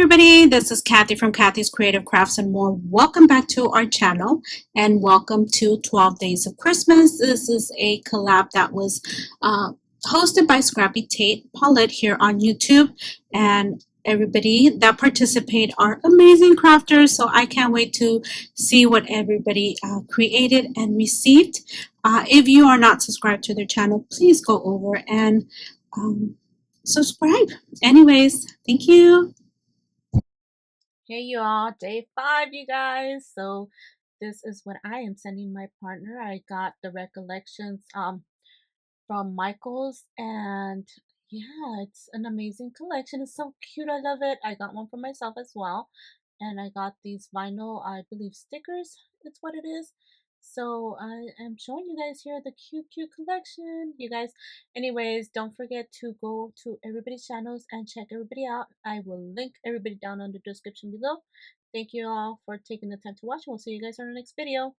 everybody, this is Kathy from Kathy's Creative Crafts and more. Welcome back to our channel and welcome to 12 Days of Christmas. This is a collab that was hosted by Scrappy Tate Paulette here on YouTube, and everybody that participate are amazing crafters, so I can't wait to see what everybody created and received. If you are not subscribed to their channel, please go over and subscribe. Anyways, thank you. Hey y'all, day 5, you guys. So this is what I am sending my partner. I got the recollections from Michael's, and yeah, it's an amazing collection. It's so cute. I love it. I got one for myself as well, and I got these vinyl, I believe, stickers. It's what it is. So I am showing you guys here the cute collection, you guys. Anyways, don't forget to go to everybody's channels and check everybody out. I will link everybody down on the description below. Thank you all for taking the time to watch, and we'll see you guys on the next video.